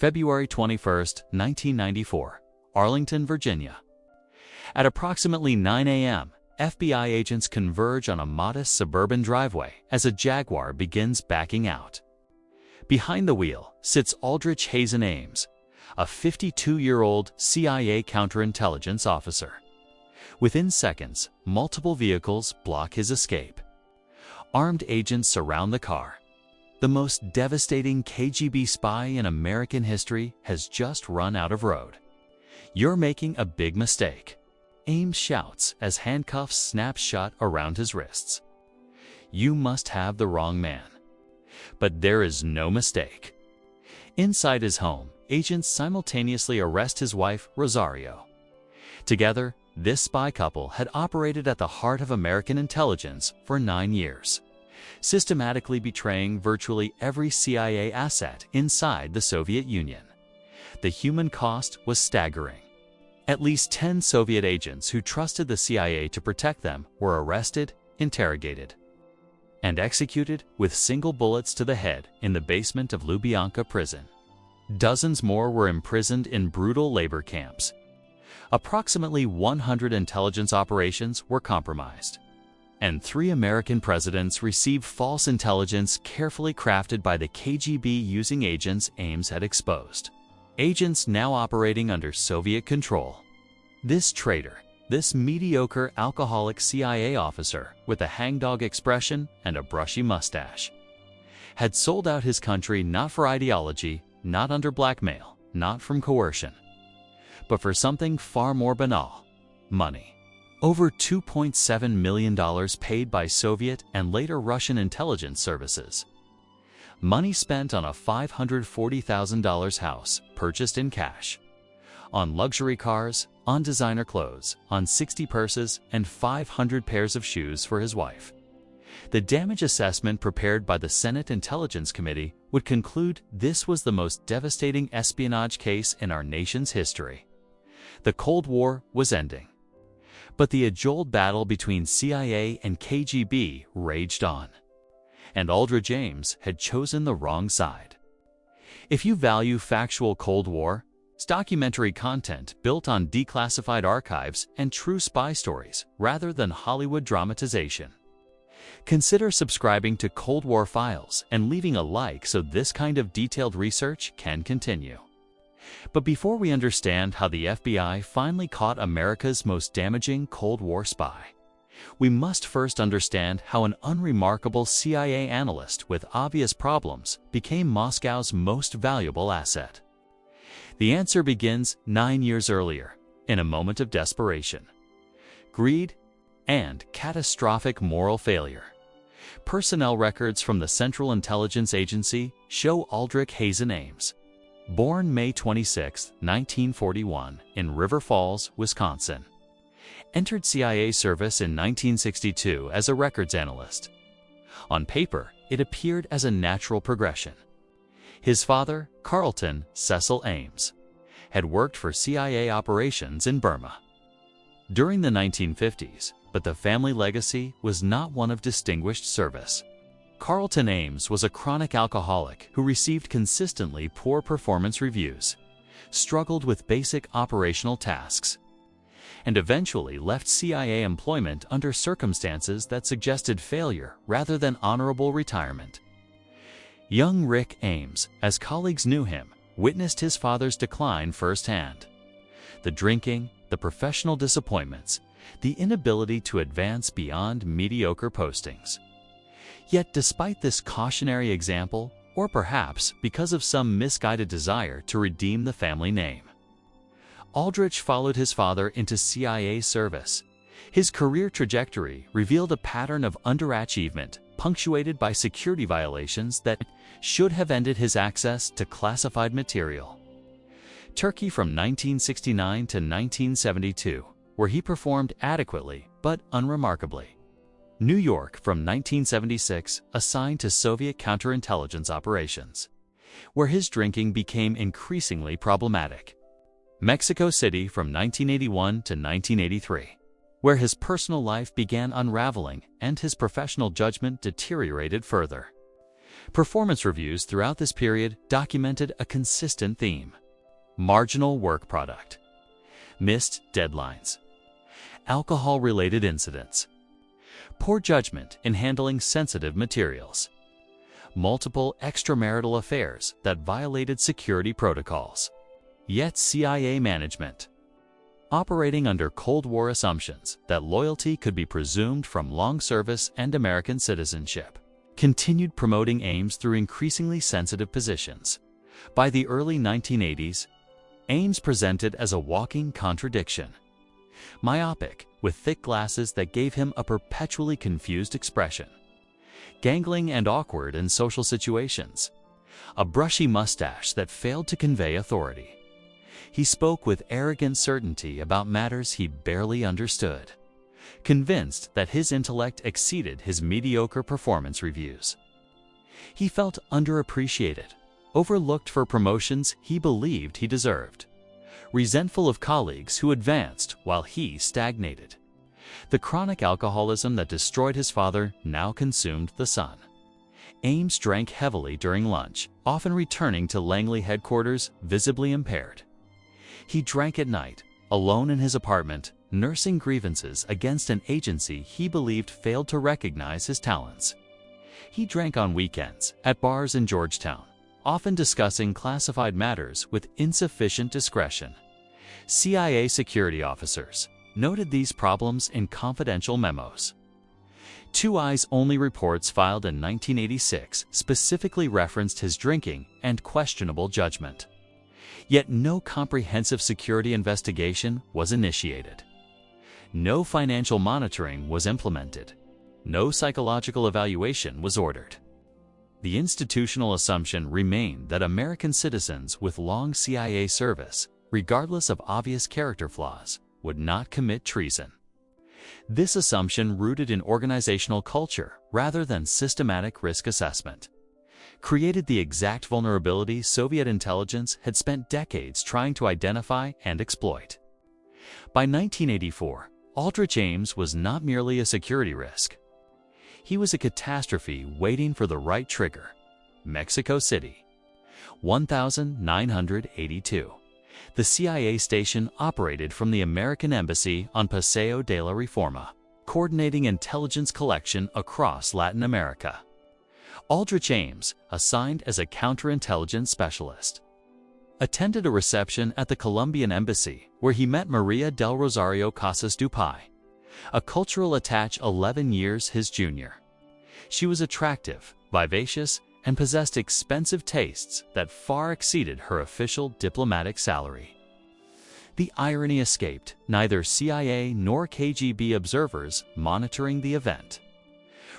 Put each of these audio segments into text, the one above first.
February 21, 1994, Arlington, Virginia. At approximately 9 a.m., FBI agents converge on a modest suburban driveway as a Jaguar begins backing out. Behind the wheel sits Aldrich Hazen Ames, a 52-year-old CIA counterintelligence officer. Within seconds, multiple vehicles block his escape. Armed agents surround the car. The most devastating KGB spy in American history has just run out of road. "You're making a big mistake," Ames shouts as handcuffs snap shut around his wrists. "You must have the wrong man." But there is no mistake. Inside his home, agents simultaneously arrest his wife, Rosario. Together, this spy couple had operated at the heart of American intelligence for 9 years, systematically betraying virtually every CIA asset inside the Soviet Union. The human cost was staggering. At least 10 Soviet agents who trusted the CIA to protect them were arrested, interrogated, and executed with single bullets to the head in the basement of Lubyanka prison. Dozens more were imprisoned in brutal labor camps. Approximately 100 intelligence operations were compromised, and 3 American presidents received false intelligence carefully crafted by the KGB using agents Ames had exposed. Agents now operating under Soviet control. This traitor, this mediocre alcoholic CIA officer with a hangdog expression and a brushy mustache, had sold out his country not for ideology, not under blackmail, not from coercion, but for something far more banal: money. Over $2.7 million paid by Soviet and later Russian intelligence services. Money spent on a $540,000 house purchased in cash, on luxury cars, on designer clothes, on 60 purses, and 500 pairs of shoes for his wife. The damage assessment prepared by the Senate Intelligence Committee would conclude this was the most devastating espionage case in our nation's history. The Cold War was ending. But the age-old battle between CIA and KGB raged on, and Aldrich Ames had chosen the wrong side. If you value factual Cold War, documentary content built on declassified archives and true spy stories rather than Hollywood dramatization, consider subscribing to Cold War Files and leaving a like so this kind of detailed research can continue. But before we understand how the FBI finally caught America's most damaging Cold War spy, we must first understand how an unremarkable CIA analyst with obvious problems became Moscow's most valuable asset. The answer begins 9 years earlier, in a moment of desperation, greed, and catastrophic moral failure. Personnel records from the Central Intelligence Agency show Aldrich Hazen Ames, born May 26, 1941, in River Falls, Wisconsin, entered CIA service in 1962 as a records analyst. On paper, it appeared as a natural progression. His father, Carlton Cecil Ames, had worked for CIA operations in Burma during the 1950s, but the family legacy was not one of distinguished service. Carlton Ames was a chronic alcoholic who received consistently poor performance reviews, struggled with basic operational tasks, and eventually left CIA employment under circumstances that suggested failure rather than honorable retirement. Young Rick Ames, as colleagues knew him, witnessed his father's decline firsthand. The drinking, the professional disappointments, the inability to advance beyond mediocre postings. Yet despite this cautionary example, or perhaps because of some misguided desire to redeem the family name, Aldrich followed his father into CIA service. His career trajectory revealed a pattern of underachievement, punctuated by security violations that should have ended his access to classified material. Turkey from 1969 to 1972, where he performed adequately but unremarkably. New York from 1976, assigned to Soviet counterintelligence operations, where his drinking became increasingly problematic. Mexico City from 1981 to 1983, where his personal life began unraveling and his professional judgment deteriorated further. Performance reviews throughout this period documented a consistent theme: marginal work product, missed deadlines, alcohol-related incidents, poor judgment in handling sensitive materials, multiple extramarital affairs that violated security protocols. Yet CIA management, operating under Cold War assumptions that loyalty could be presumed from long service and American citizenship, continued promoting Ames through increasingly sensitive positions. By the early 1980s, Ames presented as a walking contradiction. Myopic, with thick glasses that gave him a perpetually confused expression. Gangling and awkward in social situations. A brushy mustache that failed to convey authority. He spoke with arrogant certainty about matters he barely understood, convinced that his intellect exceeded his mediocre performance reviews. He felt underappreciated, overlooked for promotions he believed he deserved, resentful of colleagues who advanced while he stagnated. The chronic alcoholism that destroyed his father now consumed the son. Ames drank heavily during lunch, often returning to Langley headquarters visibly impaired. He drank at night, alone in his apartment, nursing grievances against an agency he believed failed to recognize his talents. He drank on weekends, at bars in Georgetown, often discussing classified matters with insufficient discretion. CIA security officers noted these problems in confidential memos. Two Eyes Only reports filed in 1986 specifically referenced his drinking and questionable judgment. Yet no comprehensive security investigation was initiated. No financial monitoring was implemented. No psychological evaluation was ordered. The institutional assumption remained that American citizens with long CIA service, regardless of obvious character flaws, would not commit treason. This assumption, rooted in organizational culture rather than systematic risk assessment, created the exact vulnerability Soviet intelligence had spent decades trying to identify and exploit. By 1984, Aldrich Ames was not merely a security risk. He was a catastrophe waiting for the right trigger. Mexico City, 1982. The CIA station operated from the American Embassy on Paseo de la Reforma, coordinating intelligence collection across Latin America. Aldrich Ames, assigned as a counterintelligence specialist, attended a reception at the Colombian Embassy where he met Maria del Rosario Casas Dupai, a cultural attaché 11 years his junior. She was attractive, vivacious, and possessed expensive tastes that far exceeded her official diplomatic salary. The irony escaped neither CIA nor KGB observers monitoring the event.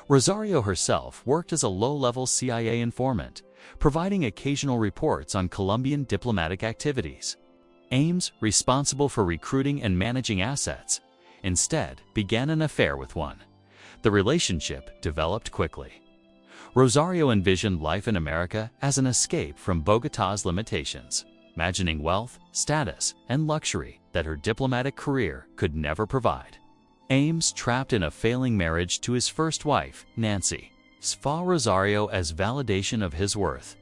Rosario herself worked as a low-level CIA informant, providing occasional reports on Colombian diplomatic activities. Ames, responsible for recruiting and managing assets, instead began an affair with one. The relationship developed quickly. Rosario envisioned life in America as an escape from Bogotá's limitations, imagining wealth, status, and luxury that her diplomatic career could never provide. Ames, trapped in a failing marriage to his first wife, Nancy, saw Rosario as validation of his worth,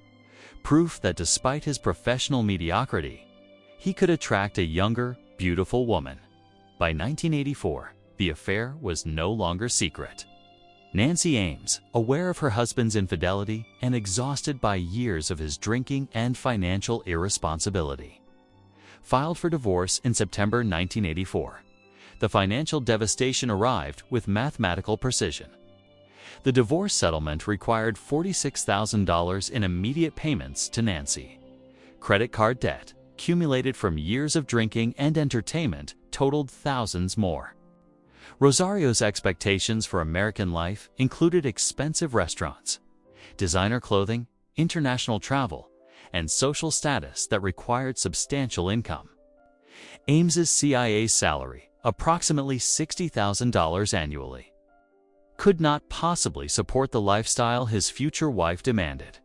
proof that despite his professional mediocrity, he could attract a younger, beautiful woman. By 1984, the affair was no longer secret. Nancy Ames, aware of her husband's infidelity and exhausted by years of his drinking and financial irresponsibility, filed for divorce in September 1984. The financial devastation arrived with mathematical precision. The divorce settlement required $46,000 in immediate payments to Nancy. Credit card debt, accumulated from years of drinking and entertainment, totaled thousands more. Rosario's expectations for American life included expensive restaurants, designer clothing, international travel, and social status that required substantial income. Ames's CIA salary, approximately $60,000 annually, could not possibly support the lifestyle his future wife demanded.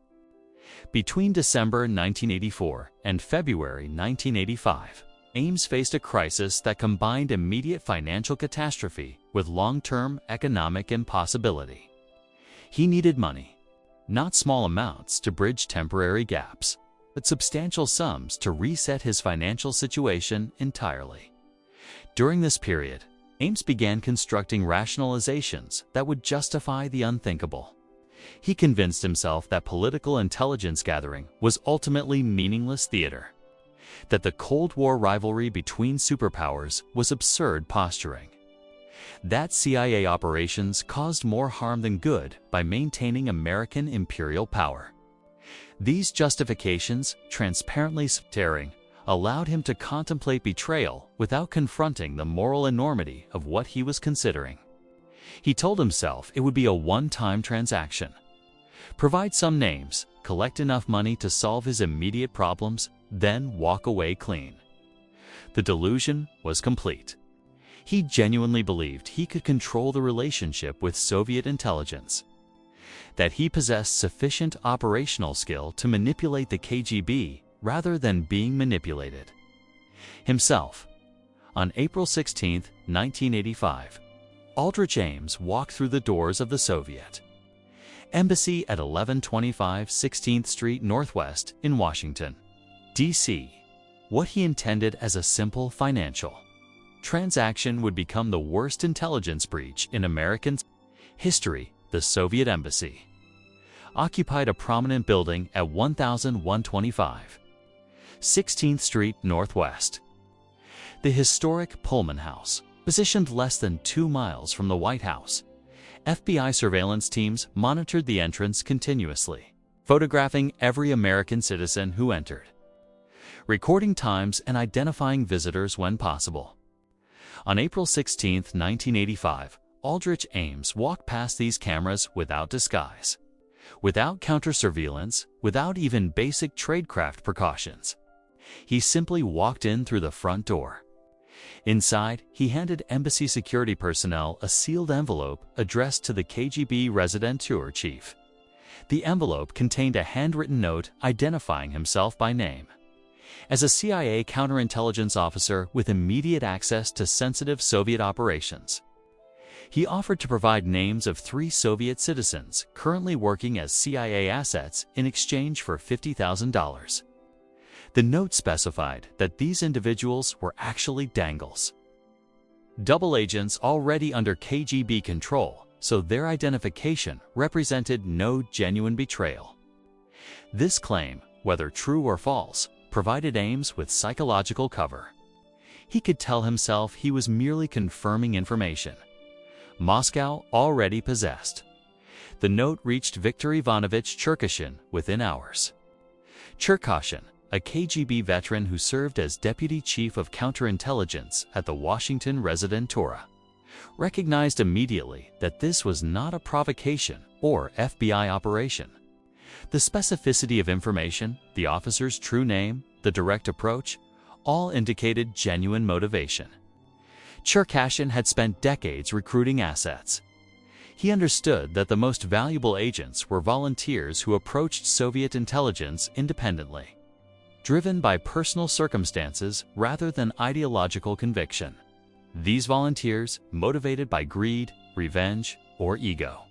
Between December 1984 and February 1985, Ames faced a crisis that combined immediate financial catastrophe with long-term economic impossibility. He needed money, not small amounts to bridge temporary gaps, but substantial sums to reset his financial situation entirely. During this period, Ames began constructing rationalizations that would justify the unthinkable. He convinced himself that political intelligence gathering was ultimately meaningless theater, that the Cold War rivalry between superpowers was absurd posturing, that CIA operations caused more harm than good by maintaining American imperial power. These justifications, transparently staring, allowed him to contemplate betrayal without confronting the moral enormity of what he was considering. He told himself it would be a one-time transaction. Provide some names, collect enough money to solve his immediate problems, then walk away clean. The delusion was complete. He genuinely believed he could control the relationship with Soviet intelligence, that he possessed sufficient operational skill to manipulate the KGB rather than being manipulated. Himself. On April 16, 1985, Aldrich Ames walked through the doors of the Soviet Embassy at 1125 16th Street Northwest in Washington, D.C. What he intended as a simple financial transaction would become the worst intelligence breach in American history. The Soviet Embassy occupied a prominent building at 1125 16th Street Northwest. The historic Pullman House, positioned less than 2 miles from the White House, FBI surveillance teams monitored the entrance continuously, photographing every American citizen who entered, recording times and identifying visitors when possible. On April 16, 1985, Aldrich Ames walked past these cameras without disguise, without counter-surveillance, without even basic tradecraft precautions. He simply walked in through the front door. Inside, he handed embassy security personnel a sealed envelope addressed to the KGB Residentur chief. The envelope contained a handwritten note identifying himself by name. As a CIA counterintelligence officer with immediate access to sensitive Soviet operations, he offered to provide names of 3 Soviet citizens currently working as CIA assets in exchange for $50,000. The note specified that these individuals were actually dangles, double agents already under KGB control, so their identification represented no genuine betrayal. This claim, whether true or false, provided Ames with psychological cover. He could tell himself he was merely confirming information Moscow already possessed. The note reached Viktor Ivanovich Cherkashin within hours. Cherkashin, a KGB veteran who served as Deputy Chief of Counterintelligence at the Washington Residentura, recognized immediately that this was not a provocation or FBI operation. The specificity of information, the officer's true name, the direct approach, all indicated genuine motivation. Cherkashin had spent decades recruiting assets. He understood that the most valuable agents were volunteers who approached Soviet intelligence independently, driven by personal circumstances rather than ideological conviction. These volunteers, motivated by greed, revenge, or ego,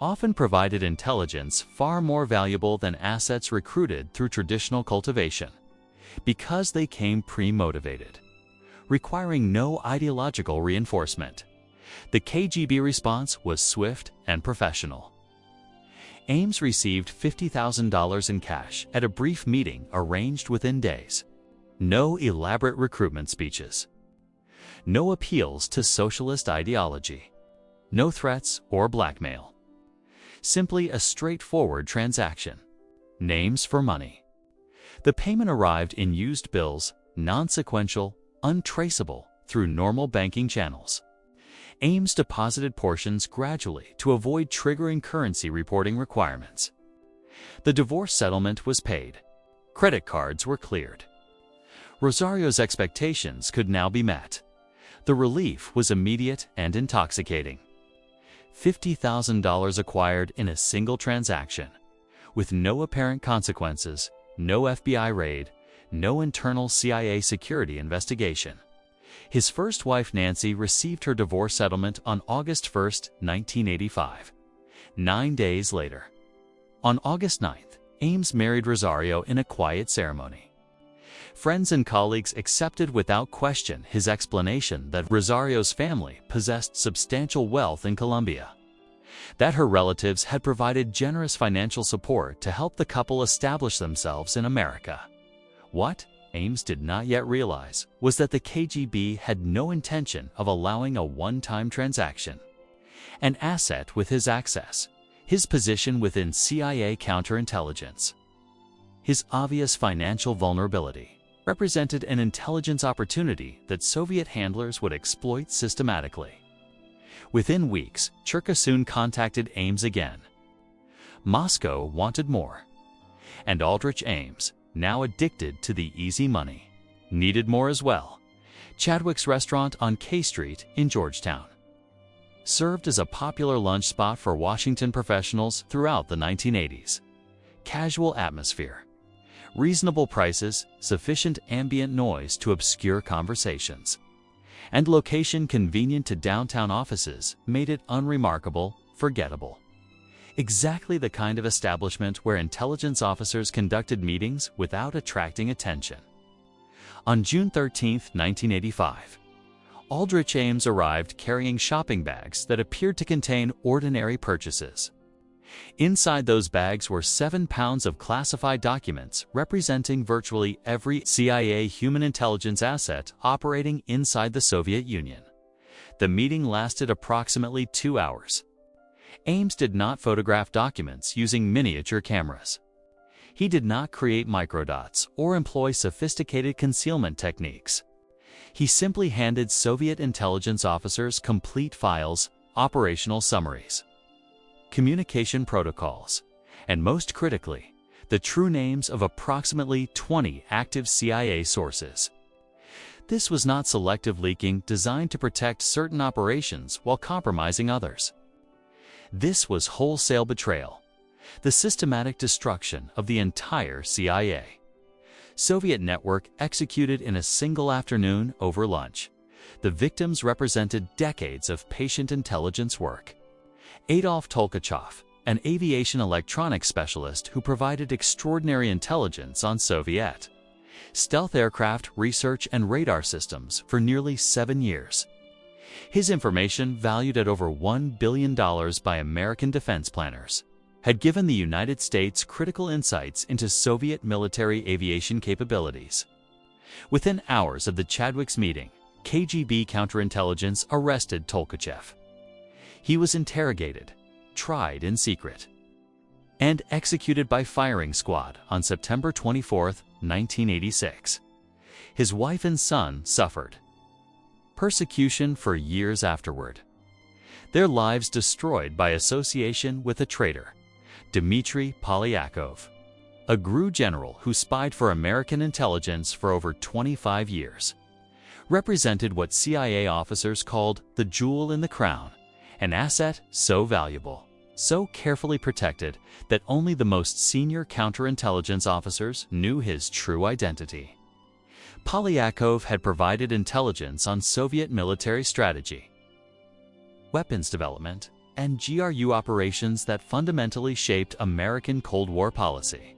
often provided intelligence far more valuable than assets recruited through traditional cultivation, because they came pre-motivated, requiring no ideological reinforcement. The KGB response was swift and professional. Ames received $50,000 in cash at a brief meeting arranged within days. No elaborate recruitment speeches. No appeals to socialist ideology. No threats or blackmail. Simply a straightforward transaction. Names for money. The payment arrived in used bills, non-sequential, untraceable through normal banking channels. Ames deposited portions gradually to avoid triggering currency reporting requirements. The divorce settlement was paid. Credit cards were cleared. Rosario's expectations could now be met. The relief was immediate and intoxicating. $50,000 acquired in a single transaction, with no apparent consequences, no FBI raid, no internal CIA security investigation. His first wife, Nancy, received her divorce settlement on August 1, 1985. 9 days later, On August 9th, Ames married Rosario in a quiet ceremony. Friends and colleagues accepted without question his explanation that Rosario's family possessed substantial wealth in Colombia, that her relatives had provided generous financial support to help the couple establish themselves in America. What Ames did not yet realize was that the KGB had no intention of allowing a one-time transaction. An asset with his access, his position within CIA counterintelligence, his obvious financial vulnerability, represented an intelligence opportunity that Soviet handlers would exploit systematically. Within weeks, Churka soon contacted Ames again. Moscow wanted more. And Aldrich Ames, now addicted to the easy money, needed more as well. Chadwick's restaurant on K Street in Georgetown served as a popular lunch spot for Washington professionals throughout the 1980s. Casual atmosphere, reasonable prices, sufficient ambient noise to obscure conversations, and location convenient to downtown offices made it unremarkable, forgettable. Exactly the kind of establishment where intelligence officers conducted meetings without attracting attention. On June 13, 1985, Aldrich Ames arrived carrying shopping bags that appeared to contain ordinary purchases. Inside those bags were 7 pounds of classified documents representing virtually every CIA human intelligence asset operating inside the Soviet Union. The meeting lasted approximately 2 hours. Ames did not photograph documents using miniature cameras. He did not create microdots or employ sophisticated concealment techniques. He simply handed Soviet intelligence officers complete files, operational summaries, communication protocols, and most critically, the true names of approximately 20 active CIA sources. This was not selective leaking designed to protect certain operations while compromising others. This was wholesale betrayal, the systematic destruction of the entire CIA. Soviet network executed in a single afternoon over lunch. The victims represented decades of patient intelligence work. Adolf Tolkachev, an aviation electronics specialist who provided extraordinary intelligence on Soviet stealth aircraft research and radar systems for nearly 7 years. His information, valued at over $1 billion by American defense planners, had given the United States critical insights into Soviet military aviation capabilities. Within hours of the Chadwick's meeting, KGB counterintelligence arrested Tolkachev. He was interrogated, tried in secret, and executed by firing squad on September 24, 1986. His wife and son suffered persecution for years afterward, their lives destroyed by association with a traitor, Dmitry Polyakov, a GRU general who spied for American intelligence for over 25 years, represented what CIA officers called the jewel in the crown, an asset so valuable, so carefully protected that only the most senior counterintelligence officers knew his true identity. Polyakov had provided intelligence on Soviet military strategy, weapons development, and GRU operations that fundamentally shaped American Cold War policy.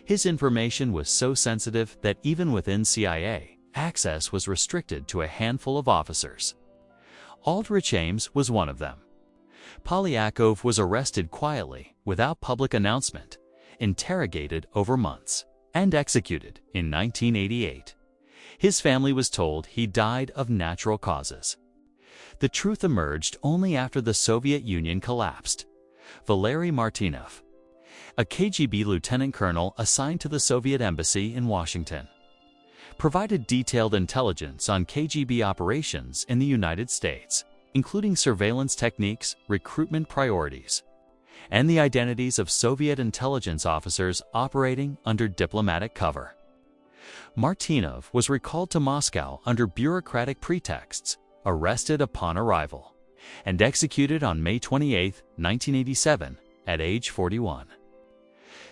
His information was so sensitive that even within CIA, access was restricted to a handful of officers. Aldrich Ames was one of them. Polyakov was arrested quietly, without public announcement, interrogated over months, and executed in 1988. His family was told he died of natural causes. The truth emerged only after the Soviet Union collapsed. Valery Martynov, a KGB lieutenant colonel assigned to the Soviet embassy in Washington, provided detailed intelligence on KGB operations in the United States, including surveillance techniques, recruitment priorities, and the identities of Soviet intelligence officers operating under diplomatic cover. Martynov was recalled to Moscow under bureaucratic pretexts, arrested upon arrival, and executed on May 28, 1987, at age 41.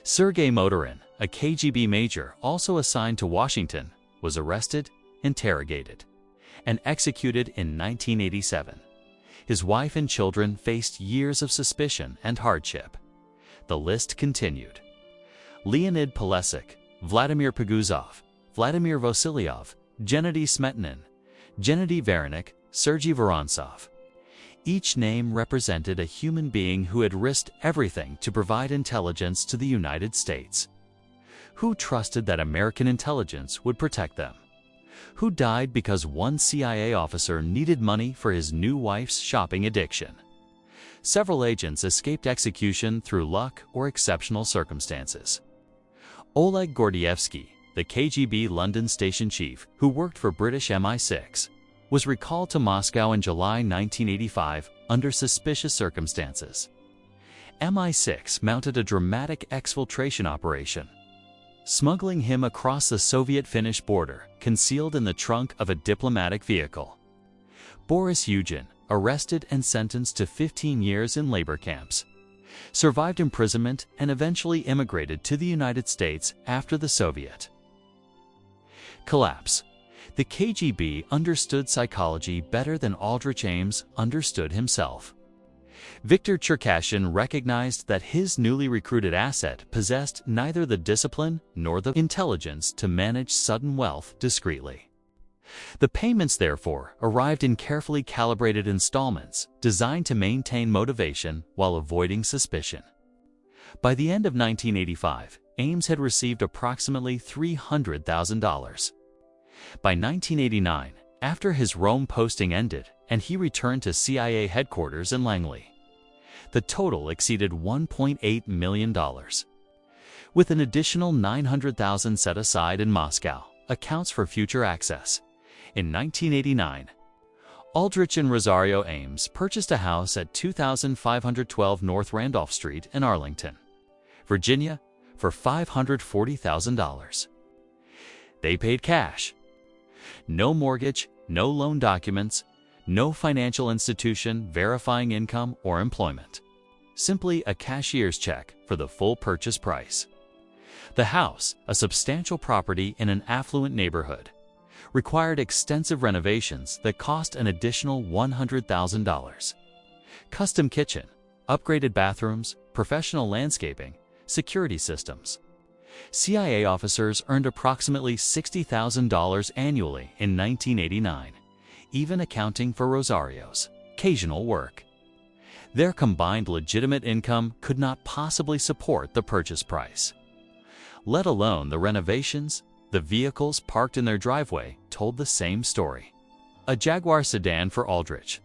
Sergei Motorin, a KGB major also assigned to Washington, was arrested, interrogated, and executed in 1987. His wife and children faced years of suspicion and hardship. The list continued. Leonid Polesik, Vladimir Peguzov, Vladimir Vasilyov, Gennady Smetnin, Gennady Voronik, Sergei Vorontsov. Each name represented a human being who had risked everything to provide intelligence to the United States. Who trusted that American intelligence would protect them? Who died because one CIA officer needed money for his new wife's shopping addiction? Several agents escaped execution through luck or exceptional circumstances. Oleg Gordievsky, the KGB London station chief who worked for British MI6, was recalled to Moscow in July 1985 under suspicious circumstances. MI6 mounted a dramatic exfiltration operation, smuggling him across the Soviet-Finnish border, concealed in the trunk of a diplomatic vehicle. Boris Yugin, arrested and sentenced to 15 years in labor camps, survived imprisonment and eventually immigrated to the United States after the Soviet collapse. The KGB understood psychology better than Aldrich Ames understood himself. Viktor Cherkashin recognized that his newly recruited asset possessed neither the discipline nor the intelligence to manage sudden wealth discreetly. The payments, therefore, arrived in carefully calibrated installments designed to maintain motivation while avoiding suspicion. By the end of 1985, Ames had received approximately $300,000. By 1989, after his Rome posting ended and he returned to CIA headquarters in Langley, the total exceeded $1.8 million. With an additional $900,000 set aside in Moscow, accounts for future access. In 1989, Aldrich and Rosario Ames purchased a house at 2512 North Randolph Street in Arlington, Virginia, for $540,000. They paid cash. No mortgage, no loan documents, no financial institution verifying income or employment. Simply a cashier's check for the full purchase price. The house, a substantial property in an affluent neighborhood, required extensive renovations that cost an additional $100,000. Custom kitchen, upgraded bathrooms, professional landscaping, security systems. CIA officers earned approximately $60,000 annually in 1989, even accounting for Rosario's occasional work. Their combined legitimate income could not possibly support the purchase price. Let alone the renovations, the vehicles parked in their driveway told the same story. A Jaguar sedan for Aldrich,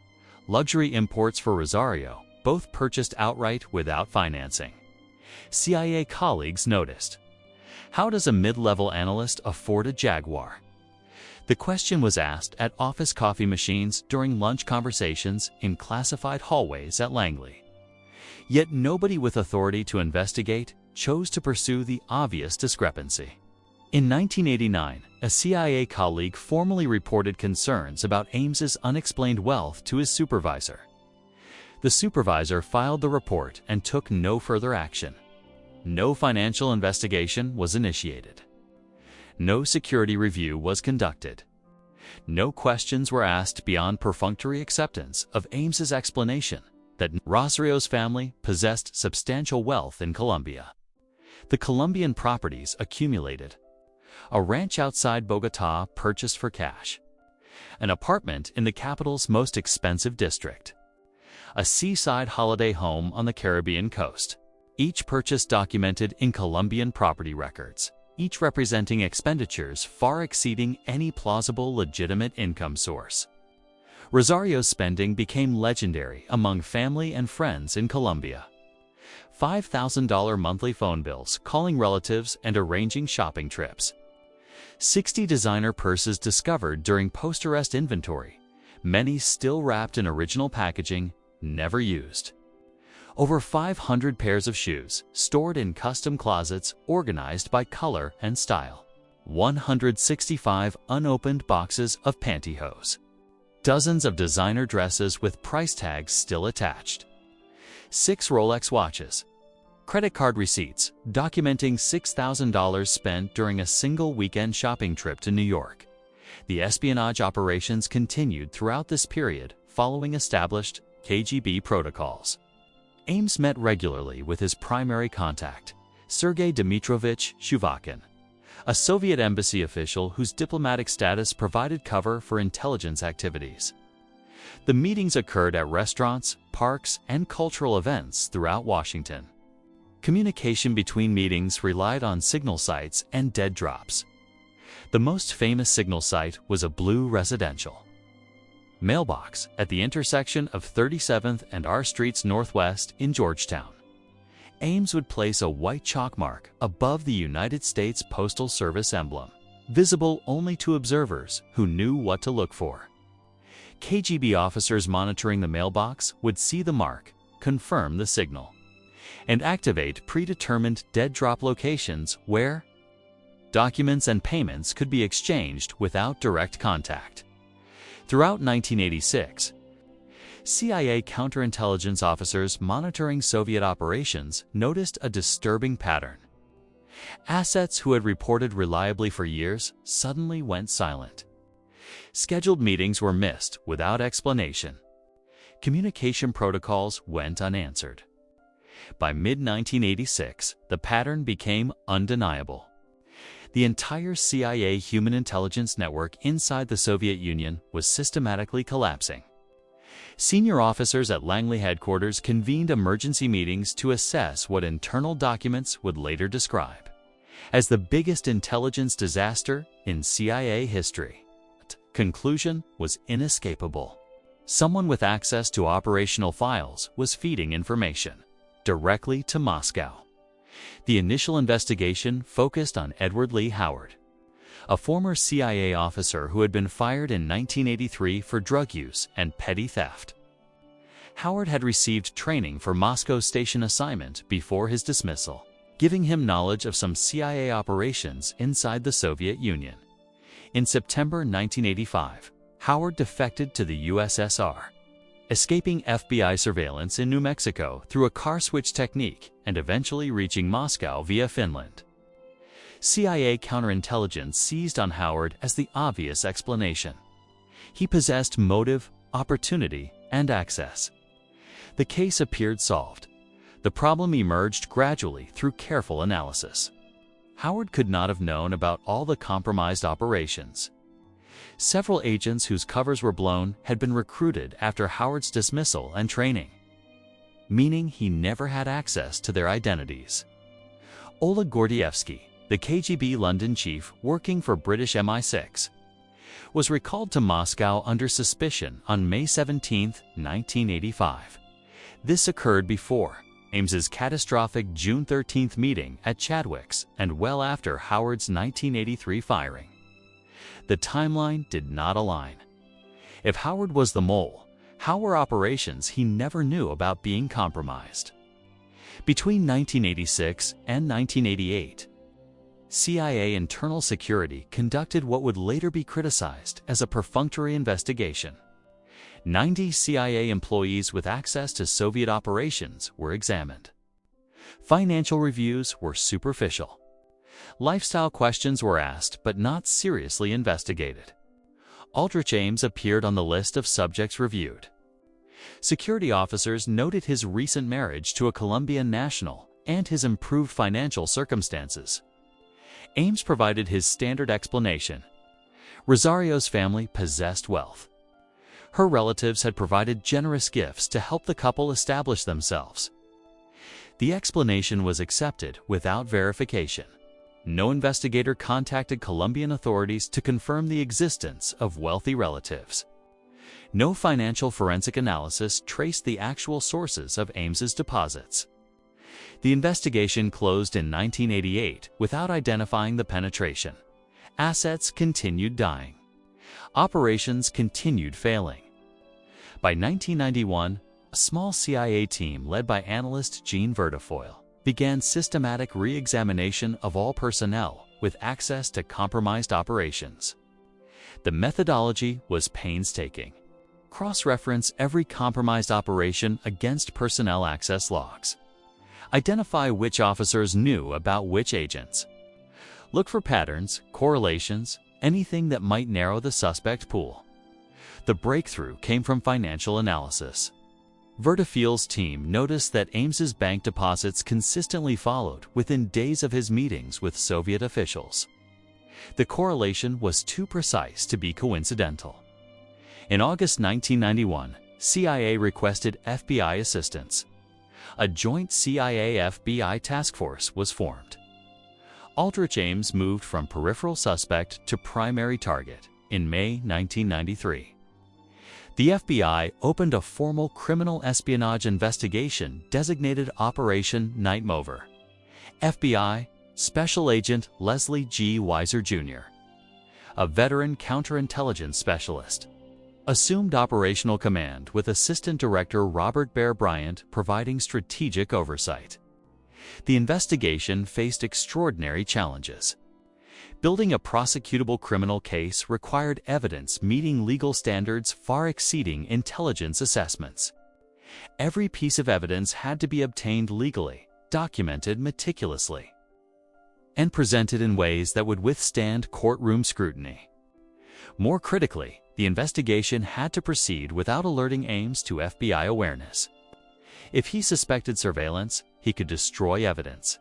luxury imports for Rosario, both purchased outright without financing. CIA colleagues noticed. How does a mid-level analyst afford a Jaguar? The question was asked at office coffee machines during lunch conversations in classified hallways at Langley. Yet nobody with authority to investigate chose to pursue the obvious discrepancy. In 1989, a CIA colleague formally reported concerns about Ames's unexplained wealth to his supervisor. The supervisor filed the report and took no further action. No financial investigation was initiated. No security review was conducted. No questions were asked beyond perfunctory acceptance of Ames's explanation that Rosario's family possessed substantial wealth in Colombia. The Colombian properties accumulated. A ranch outside Bogotá purchased for cash. An apartment in the capital's most expensive district. A seaside holiday home on the Caribbean coast. Each purchase documented in Colombian property records, each representing expenditures far exceeding any plausible legitimate income source. Rosario's spending became legendary among family and friends in Colombia. $5,000 monthly phone bills, calling relatives and arranging shopping trips. 60 designer purses discovered during post-arrest inventory, many still wrapped in original packaging, never used. Over 500 pairs of shoes, stored in custom closets organized by color and style. 165 unopened boxes of pantyhose. Dozens of designer dresses with price tags still attached. 6 Rolex watches. Credit card receipts documenting $6,000 spent during a single weekend shopping trip to New York. The espionage operations continued throughout this period following established KGB protocols. Ames met regularly with his primary contact, Sergei Dmitrovich Shuvakin, a Soviet embassy official whose diplomatic status provided cover for intelligence activities. The meetings occurred at restaurants, parks, and cultural events throughout Washington. Communication between meetings relied on signal sites and dead drops. The most famous signal site was a blue residential mailbox at the intersection of 37th and R Streets Northwest in Georgetown. Ames would place a white chalk mark above the United States Postal Service emblem, visible only to observers who knew what to look for. KGB officers monitoring the mailbox would see the mark, confirm the signal, and activate predetermined dead drop locations where documents and payments could be exchanged without direct contact. Throughout 1986, CIA counterintelligence officers monitoring Soviet operations noticed a disturbing pattern. Assets who had reported reliably for years suddenly went silent. Scheduled meetings were missed without explanation. Communication protocols went unanswered. By mid-1986, the pattern became undeniable. The entire CIA human intelligence network inside the Soviet Union was systematically collapsing. Senior officers at Langley headquarters convened emergency meetings to assess what internal documents would later describe as the biggest intelligence disaster in CIA history. Conclusion was inescapable. Someone with access to operational files was feeding information directly to Moscow. The initial investigation focused on Edward Lee Howard, a former CIA officer who had been fired in 1983 for drug use and petty theft. Howard had received training for Moscow station assignment before his dismissal, giving him knowledge of some CIA operations inside the Soviet Union. In September 1985, Howard defected to the USSR, escaping FBI surveillance in New Mexico through a car switch technique and eventually reaching Moscow via Finland. CIA counterintelligence seized on Howard as the obvious explanation. He possessed motive, opportunity, and access. The case appeared solved. The problem emerged gradually through careful analysis. Howard could not have known about all the compromised operations. Several agents whose covers were blown had been recruited after Howard's dismissal and training, meaning he never had access to their identities. Oleg Gordievsky, the KGB London chief working for British MI6, was recalled to Moscow under suspicion on May 17, 1985. This occurred before Ames's catastrophic June 13 meeting at Chadwick's and well after Howard's 1983 firing. The timeline did not align. If Howard was the mole, how were operations he never knew about being compromised? Between 1986 and 1988, CIA internal security conducted what would later be criticized as a perfunctory investigation. 90 CIA employees with access to Soviet operations were examined. Financial reviews were superficial. Lifestyle questions were asked but not seriously investigated. Aldrich Ames appeared on the list of subjects reviewed. Security officers noted his recent marriage to a Colombian national and his improved financial circumstances. Ames provided his standard explanation. Rosario's family possessed wealth. Her relatives had provided generous gifts to help the couple establish themselves. The explanation was accepted without verification. No investigator contacted Colombian authorities to confirm the existence of wealthy relatives. No financial forensic analysis traced the actual sources of Ames's deposits. The investigation closed in 1988 without identifying the penetration. Assets continued dying. Operations continued failing. By 1991, a small CIA team led by analyst Gene Vertifoyle began systematic re-examination of all personnel with access to compromised operations. The methodology was painstaking. Cross-reference every compromised operation against personnel access logs. Identify which officers knew about which agents. Look for patterns, correlations, anything that might narrow the suspect pool. The breakthrough came from financial analysis. Vertifield's team noticed that Ames's bank deposits consistently followed within days of his meetings with Soviet officials. The correlation was too precise to be coincidental. In August 1991, CIA requested FBI assistance. A joint CIA-FBI task force was formed. Aldrich Ames moved from peripheral suspect to primary target in May 1993. The FBI opened a formal criminal espionage investigation designated Operation Nightmover. FBI Special Agent Leslie G. Weiser Jr., a veteran counterintelligence specialist, assumed operational command with Assistant Director Robert Bear Bryant providing strategic oversight. The investigation faced extraordinary challenges. Building a prosecutable criminal case required evidence meeting legal standards far exceeding intelligence assessments. Every piece of evidence had to be obtained legally, documented meticulously, and presented in ways that would withstand courtroom scrutiny. More critically, the investigation had to proceed without alerting Ames to FBI awareness. If he suspected surveillance, he could destroy evidence,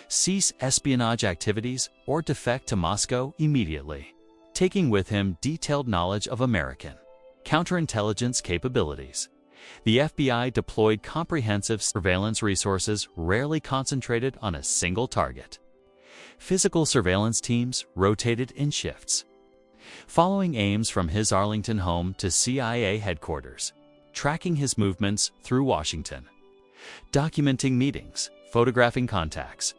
cease espionage activities, or defect to Moscow immediately, taking with him detailed knowledge of American counterintelligence capabilities. The FBI deployed comprehensive surveillance resources rarely concentrated on a single target. Physical surveillance teams rotated in shifts, following Ames from his Arlington home to CIA headquarters, tracking his movements through Washington, documenting meetings, photographing contacts,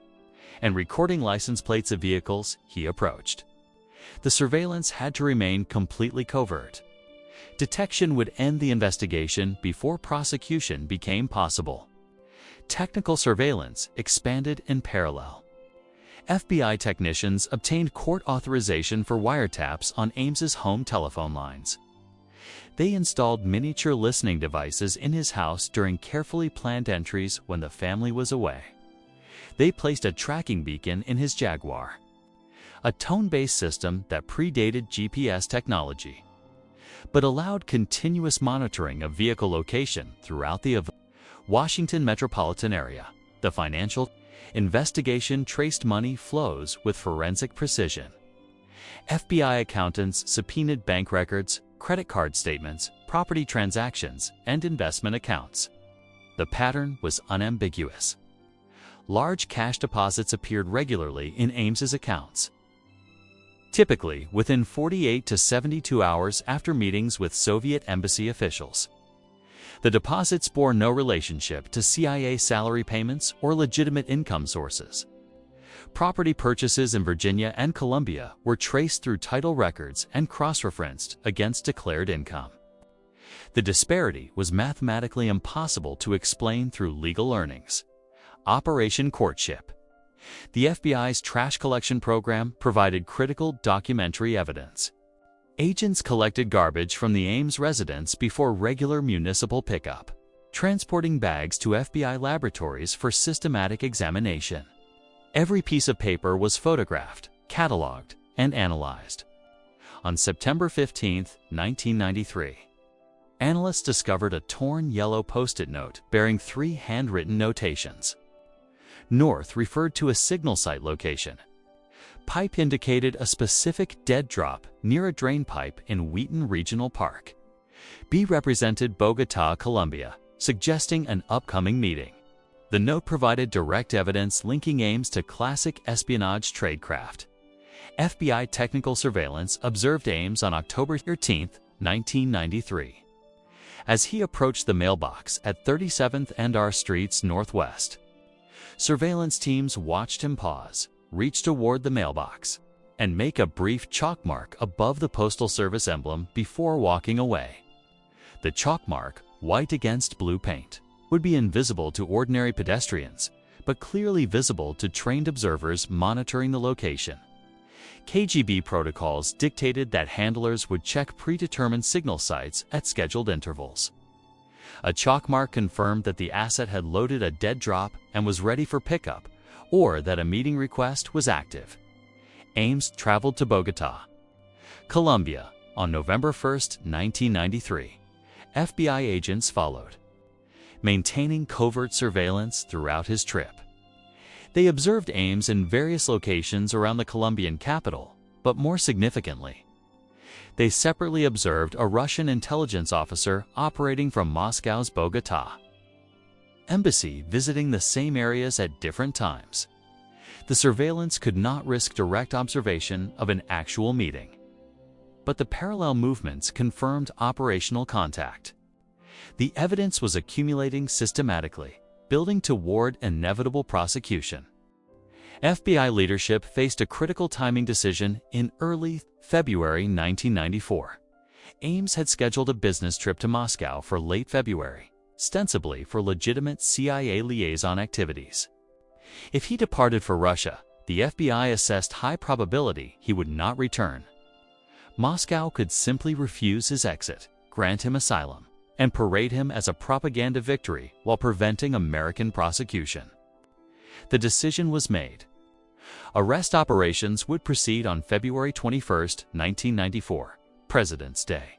and recording license plates of vehicles he approached. The surveillance had to remain completely covert. Detection would end the investigation before prosecution became possible. Technical surveillance expanded in parallel. FBI technicians obtained court authorization for wiretaps on Ames's home telephone lines. They installed miniature listening devices in his house during carefully planned entries when the family was away. They placed a tracking beacon in his Jaguar, a tone-based system that predated GPS technology, but allowed continuous monitoring of vehicle location throughout the Washington metropolitan area. The financial investigation traced money flows with forensic precision. FBI accountants subpoenaed bank records, credit card statements, property transactions, and investment accounts. The pattern was unambiguous. Large cash deposits appeared regularly in Ames's accounts, typically within 48 to 72 hours after meetings with Soviet embassy officials. The deposits bore no relationship to CIA salary payments or legitimate income sources. Property purchases in Virginia and Colombia were traced through title records and cross-referenced against declared income. The disparity was mathematically impossible to explain through legal earnings. Operation Courtship. The FBI's trash collection program provided critical documentary evidence. Agents collected garbage from the Ames residence before regular municipal pickup, transporting bags to FBI laboratories for systematic examination. Every piece of paper was photographed, cataloged, and analyzed. On September 15, 1993, analysts discovered a torn yellow Post-it note bearing 3 handwritten notations. North referred to a signal site location. Pipe indicated a specific dead drop near a drain pipe in Wheaton Regional Park. B represented Bogota, Colombia, suggesting an upcoming meeting. The note provided direct evidence linking Ames to classic espionage tradecraft. FBI technical surveillance observed Ames on October 13, 1993. As he approached the mailbox at 37th and R Streets Northwest, surveillance teams watched him pause, reach toward the mailbox, and make a brief chalk mark above the Postal Service emblem before walking away. The chalk mark, white against blue paint, would be invisible to ordinary pedestrians, but clearly visible to trained observers monitoring the location. KGB protocols dictated that handlers would check predetermined signal sites at scheduled intervals. A chalk mark confirmed that the asset had loaded a dead drop and was ready for pickup, or that a meeting request was active. Ames traveled to Bogota, Colombia, on November 1, 1993. FBI agents followed. maintaining covert surveillance throughout his trip. They observed Ames in various locations around the Colombian capital, but more significantly, they separately observed a Russian intelligence officer operating from Moscow's Bogotá embassy, visiting the same areas at different times. The surveillance could not risk direct observation of an actual meeting, but the parallel movements confirmed operational contact. The evidence was accumulating systematically, building toward inevitable prosecution. FBI leadership faced a critical timing decision in early February 1994. Ames had scheduled a business trip to Moscow for late February, ostensibly for legitimate CIA liaison activities. If he departed for Russia, the FBI assessed high probability he would not return. Moscow could simply refuse his exit, grant him asylum, and parade him as a propaganda victory while preventing American prosecution. The decision was made. Arrest operations would proceed on February 21, 1994, President's Day,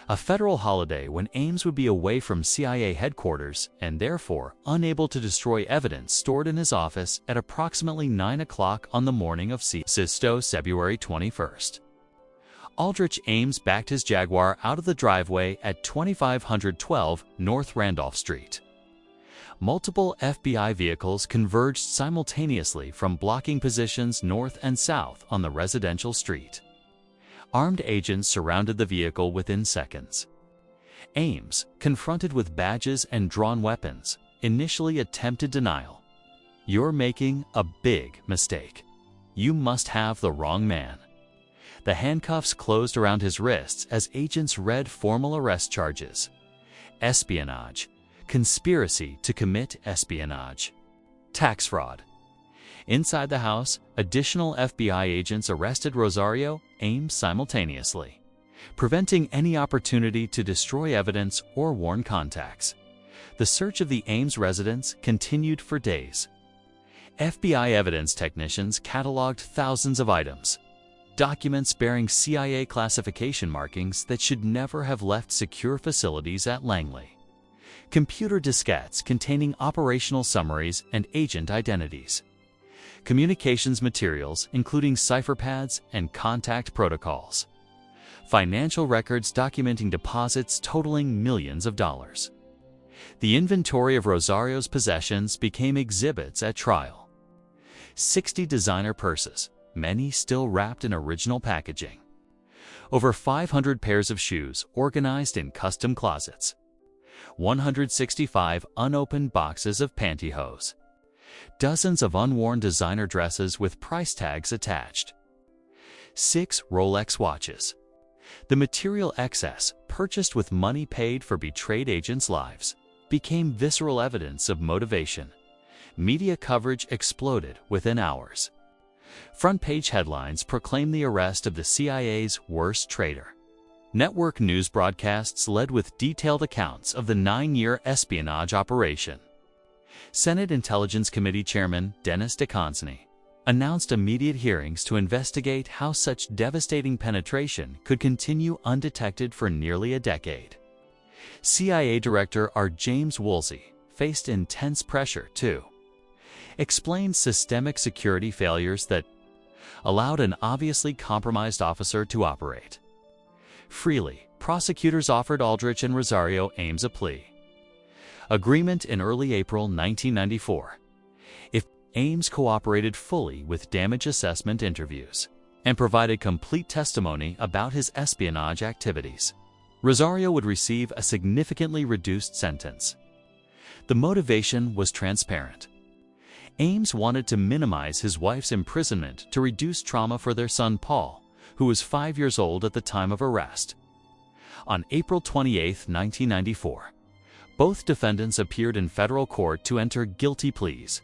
a federal holiday when Ames would be away from CIA headquarters and therefore unable to destroy evidence stored in his office at approximately 9 o'clock on the morning of February 21st. Aldrich Ames backed his Jaguar out of the driveway at 2512 North Randolph Street. Multiple FBI vehicles converged simultaneously from blocking positions north and south on the residential street. Armed agents surrounded the vehicle within seconds. Ames, confronted with badges and drawn weapons, initially attempted denial. "You're making a big mistake. You must have the wrong man." The handcuffs closed around his wrists as agents read formal arrest charges: espionage, conspiracy to commit espionage, tax fraud. Inside the house, additional FBI agents arrested Rosario Ames simultaneously, preventing any opportunity to destroy evidence or warn contacts. The search of the Ames residence continued for days. FBI evidence technicians cataloged thousands of items, documents bearing CIA classification markings that should never have left secure facilities at Langley, computer diskettes containing operational summaries and agent identities, communications materials including cipher pads and contact protocols, financial records documenting deposits totaling millions of dollars. The inventory of Rosario's possessions became exhibits at trial. 60 designer purses, many still wrapped in original packaging. Over 500 pairs of shoes organized in custom closets. 165 unopened boxes of pantyhose. Dozens of unworn designer dresses with price tags attached. 6 Rolex watches. The material excess, purchased with money paid for betrayed agents' lives, became visceral evidence of motivation. Media coverage exploded within hours. Front-page headlines proclaimed the arrest of the CIA's worst traitor. Network news broadcasts led with detailed accounts of the 9-year espionage operation. Senate Intelligence Committee Chairman Dennis DeConcini announced immediate hearings to investigate how such devastating penetration could continue undetected for nearly a decade. CIA Director R. James Woolsey faced intense pressure to explain systemic security failures that allowed an obviously compromised officer to operate freely. Prosecutors offered Aldrich and Rosario Ames a plea agreement in early April 1994 if Ames cooperated fully with damage assessment interviews and provided complete testimony about his espionage activities. Rosario would receive a significantly reduced sentence. The motivation was transparent. Ames wanted to minimize his wife's imprisonment to reduce trauma for their son Paul, who was 5 years old at the time of arrest. On April 28, 1994, both defendants appeared in federal court to enter guilty pleas.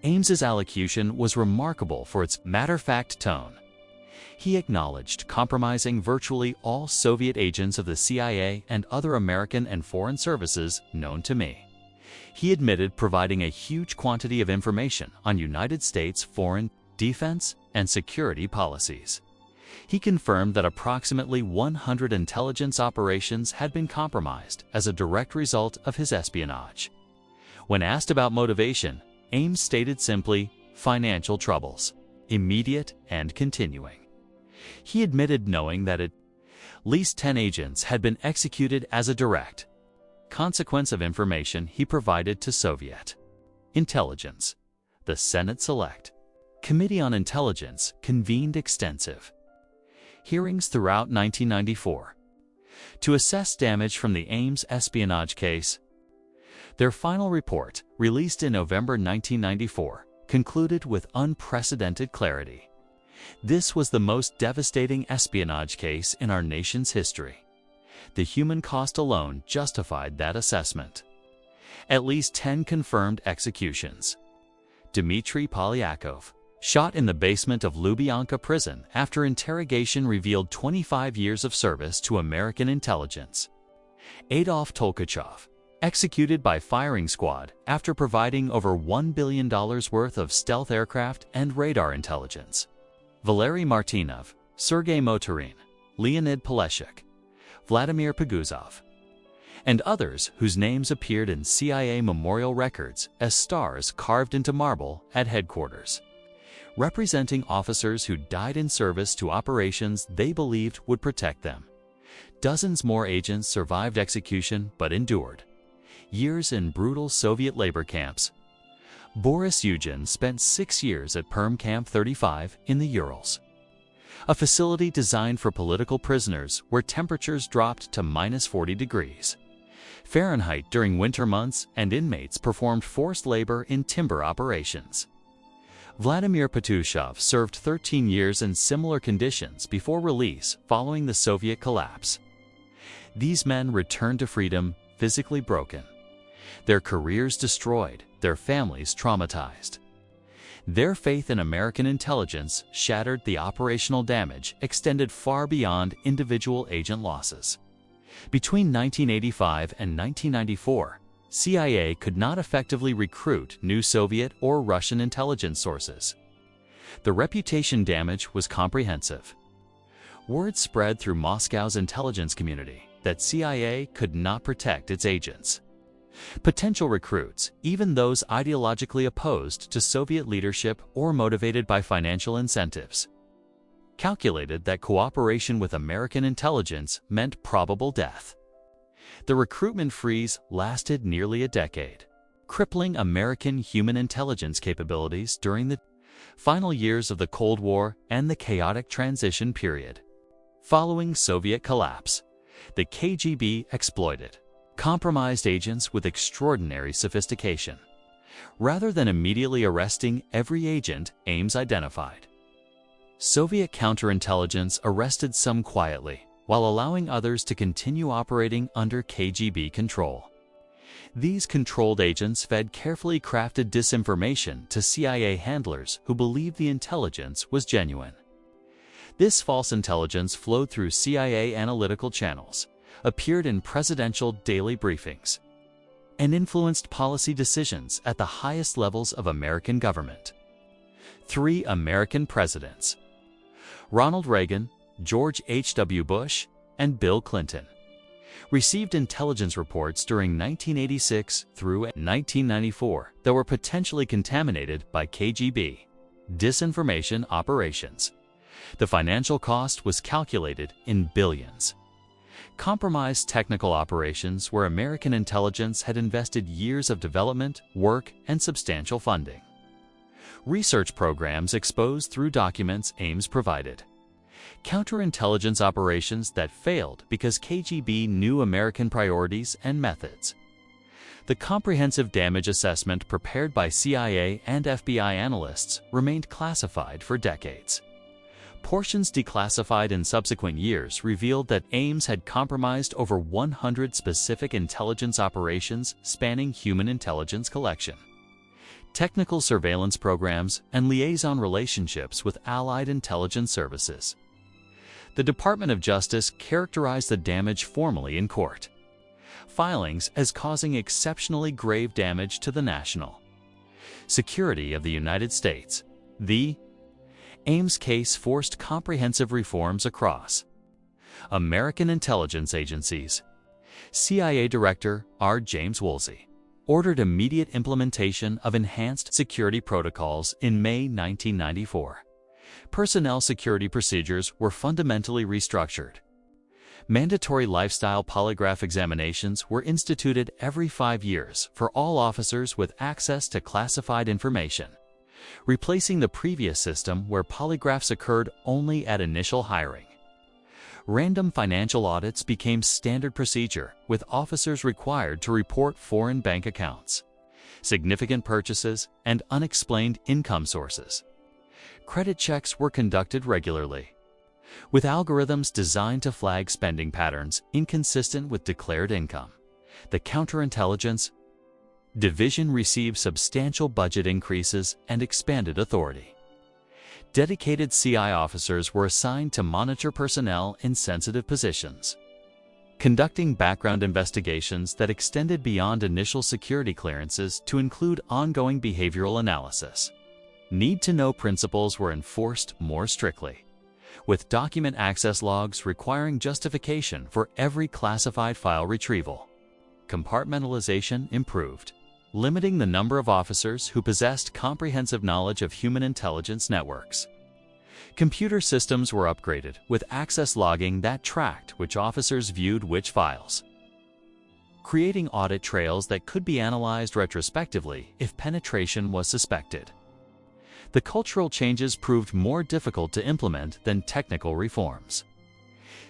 Ames's allocution was remarkable for its matter-of-fact tone. He acknowledged compromising virtually all Soviet agents of the CIA and other American and foreign services known to me. He admitted providing a huge quantity of information on United States foreign, defense, and security policies. He confirmed that approximately 100 intelligence operations had been compromised as a direct result of his espionage. When asked about motivation, Ames stated simply, "financial troubles, immediate and continuing." He admitted knowing that at least 10 agents had been executed as a direct consequence of information he provided to Soviet intelligence. The Senate Select Committee on Intelligence convened extensive hearings throughout 1994 to assess damage from the Ames espionage case. Their final report, released in November 1994, concluded with unprecedented clarity. This was the most devastating espionage case in our nation's history. The human cost alone justified that assessment. At least 10 confirmed executions. Dmitry Polyakov, shot in the basement of Lubyanka prison after interrogation revealed 25 years of service to American intelligence. Adolf Tolkachev, executed by firing squad after providing over $1 billion worth of stealth aircraft and radar intelligence. Valery Martynov, Sergei Motorin, Leonid Poleshchuk, Vladimir Peguzov, and others whose names appeared in CIA memorial records as stars carved into marble at headquarters, representing officers who died in service to operations they believed would protect them. Dozens more agents survived execution but endured years in brutal Soviet labor camps. Boris Yuzhin spent 6 years at Perm Camp 35 in the Urals, a facility designed for political prisoners where temperatures dropped to -40 degrees Fahrenheit during winter months and inmates performed forced labor in timber operations. Vladimir Petushov served 13 years in similar conditions before release following the Soviet collapse. These men returned to freedom physically broken, their careers destroyed, their families traumatized. Their faith in American intelligence shattered. The operational damage extended far beyond individual agent losses. Between 1985 and 1994, CIA could not effectively recruit new Soviet or Russian intelligence sources. The reputation damage was comprehensive. Word spread through Moscow's intelligence community that CIA could not protect its agents. Potential recruits, even those ideologically opposed to Soviet leadership or motivated by financial incentives, calculated that cooperation with American intelligence meant probable death. The recruitment freeze lasted nearly a decade, crippling American human intelligence capabilities during the final years of the Cold War and the chaotic transition period. Following Soviet collapse, the KGB exploited compromised agents with extraordinary sophistication. Rather than immediately arresting every agent Ames identified, Soviet counterintelligence arrested some quietly, while allowing others to continue operating under KGB control. These controlled agents fed carefully crafted disinformation to CIA handlers who believed the intelligence was genuine. This false intelligence flowed through CIA analytical channels, appeared in presidential daily briefings, and influenced policy decisions at the highest levels of American government. 3 American presidents, Ronald Reagan, George H.W. Bush, and Bill Clinton, received intelligence reports during 1986 through 1994 that were potentially contaminated by KGB disinformation operations. The financial cost was calculated in billions. Compromised technical operations where American intelligence had invested years of development, work, and substantial funding. Research programs exposed through documents Ames provided. Counterintelligence operations that failed because KGB knew American priorities and methods. The comprehensive damage assessment prepared by CIA and FBI analysts remained classified for decades. Portions declassified in subsequent years revealed that Ames had compromised over 100 specific intelligence operations spanning human intelligence collection, technical surveillance programs, and liaison relationships with allied intelligence services. The Department of Justice characterized the damage formally in court filings as causing exceptionally grave damage to the national security of the United States. The Ames' case forced comprehensive reforms across American intelligence agencies. CIA Director R. James Woolsey ordered immediate implementation of enhanced security protocols in May 1994. Personnel security procedures were fundamentally restructured. Mandatory lifestyle polygraph examinations were instituted every 5 years for all officers with access to classified information, replacing the previous system where polygraphs occurred only at initial hiring. Random financial audits became standard procedure, with officers required to report foreign bank accounts, significant purchases, and unexplained income sources. Credit checks were conducted regularly, with algorithms designed to flag spending patterns inconsistent with declared income. The counterintelligence division received substantial budget increases and expanded authority. Dedicated CI officers were assigned to monitor personnel in sensitive positions, conducting background investigations that extended beyond initial security clearances to include ongoing behavioral analysis. Need-to-know principles were enforced more strictly, with document access logs requiring justification for every classified file retrieval. Compartmentalization improved, limiting the number of officers who possessed comprehensive knowledge of human intelligence networks. Computer systems were upgraded with access logging that tracked which officers viewed which files, creating audit trails that could be analyzed retrospectively if penetration was suspected. The cultural changes proved more difficult to implement than technical reforms.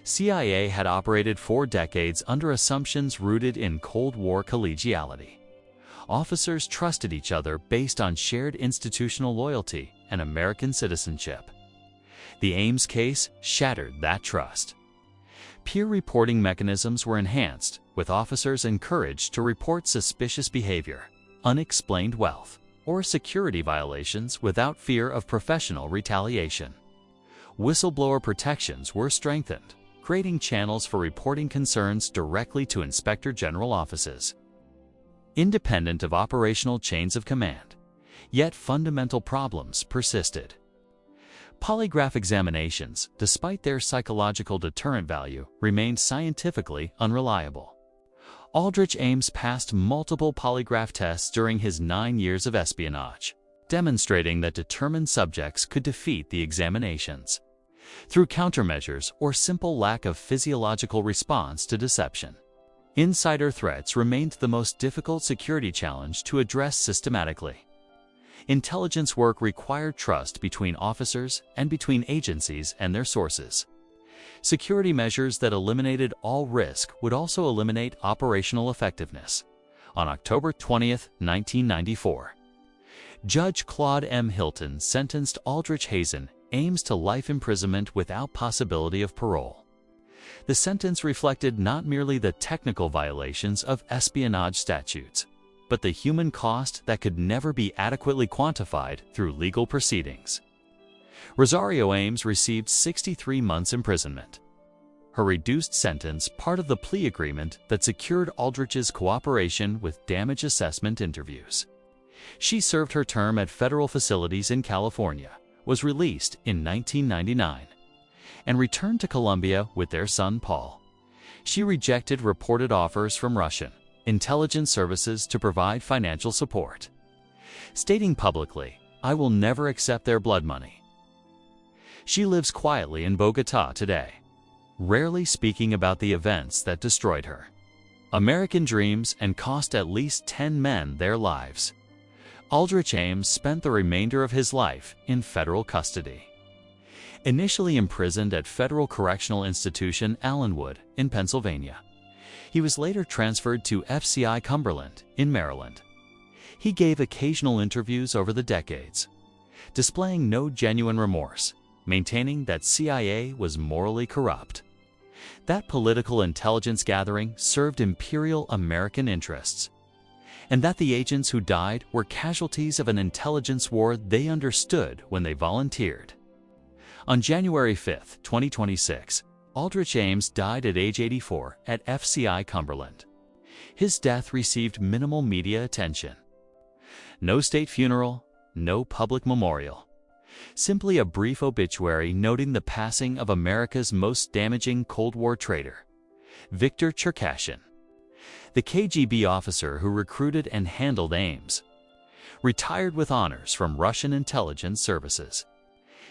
CIA had operated for decades under assumptions rooted in Cold War collegiality. Officers trusted each other based on shared institutional loyalty and American citizenship. The Ames case shattered that trust. Peer reporting mechanisms were enhanced, with officers encouraged to report suspicious behavior, unexplained wealth, or security violations without fear of professional retaliation. Whistleblower protections were strengthened, creating channels for reporting concerns directly to Inspector General offices, independent of operational chains of command. Yet fundamental problems persisted. Polygraph examinations, despite their psychological deterrent value, remained scientifically unreliable. Aldrich Ames passed multiple polygraph tests during his 9 years of espionage, demonstrating that determined subjects could defeat the examinations through countermeasures or simple lack of physiological response to deception. Insider threats remained the most difficult security challenge to address systematically. Intelligence work required trust between officers and between agencies and their sources. Security measures that eliminated all risk would also eliminate operational effectiveness. On October 20, 1994, Judge Claude M. Hilton sentenced Aldrich Ames to life imprisonment without possibility of parole. The sentence reflected not merely the technical violations of espionage statutes, but the human cost that could never be adequately quantified through legal proceedings. Rosario Ames received 63 months imprisonment. Her reduced sentence part of the plea agreement that secured Aldrich's cooperation with damage assessment interviews. She served her term at federal facilities in California, was released in 1999, and returned to Colombia with their son Paul. She rejected reported offers from Russian intelligence services to provide financial support, stating publicly, "I will never accept their blood money." She lives quietly in Bogotá today, rarely speaking about the events that destroyed her American dreams and cost at least 10 men their lives. Aldrich Ames spent the remainder of his life in federal custody. Initially imprisoned at Federal Correctional Institution Allenwood in Pennsylvania, he was later transferred to FCI Cumberland in Maryland. He gave occasional interviews over the decades, displaying no genuine remorse, maintaining that CIA was morally corrupt, that political intelligence gathering served imperial American interests, and that the agents who died were casualties of an intelligence war they understood when they volunteered. On January 5, 2026, Aldrich Ames died at age 84 at FCI Cumberland. His death received minimal media attention. No state funeral, no public memorial. Simply a brief obituary noting the passing of America's most damaging Cold War traitor, Viktor Cherkashin, the KGB officer who recruited and handled Ames, retired with honors from Russian intelligence services.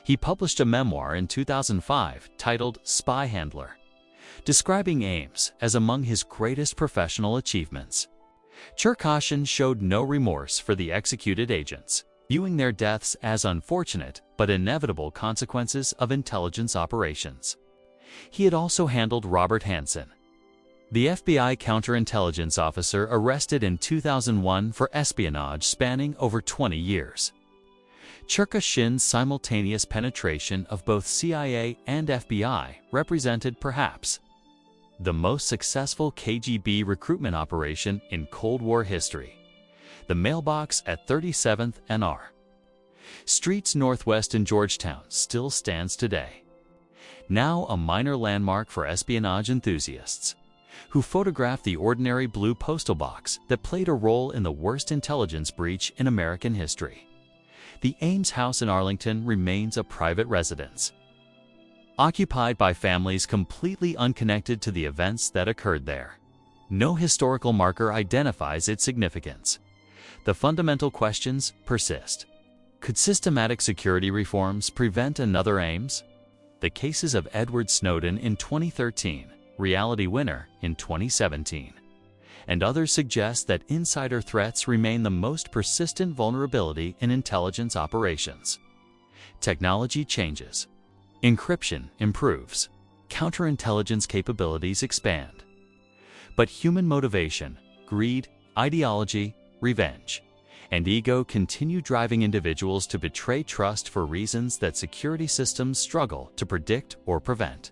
He published a memoir in 2005 titled Spy Handler, describing Ames as among his greatest professional achievements. Cherkashin showed no remorse for the executed agents, viewing their deaths as unfortunate but inevitable consequences of intelligence operations. He had also handled Robert Hansen, the FBI counterintelligence officer arrested in 2001 for espionage spanning over 20 years. Cherkashin's simultaneous penetration of both CIA and FBI represented perhaps the most successful KGB recruitment operation in Cold War history. The mailbox at 37th and R Streets Northwest in Georgetown still stands today, now a minor landmark for espionage enthusiasts who photographed the ordinary blue postal box that played a role in the worst intelligence breach in American history. The Ames house in Arlington remains a private residence, occupied by families completely unconnected to the events that occurred there. No historical marker identifies its significance. The fundamental questions persist. Could systematic security reforms prevent another Ames? The cases of Edward Snowden in 2013, Reality Winner in 2017, and others suggest that insider threats remain the most persistent vulnerability in intelligence operations. Technology changes. Encryption improves. Counterintelligence capabilities expand. But human motivation, greed, ideology, revenge, and ego continue driving individuals to betray trust for reasons that security systems struggle to predict or prevent.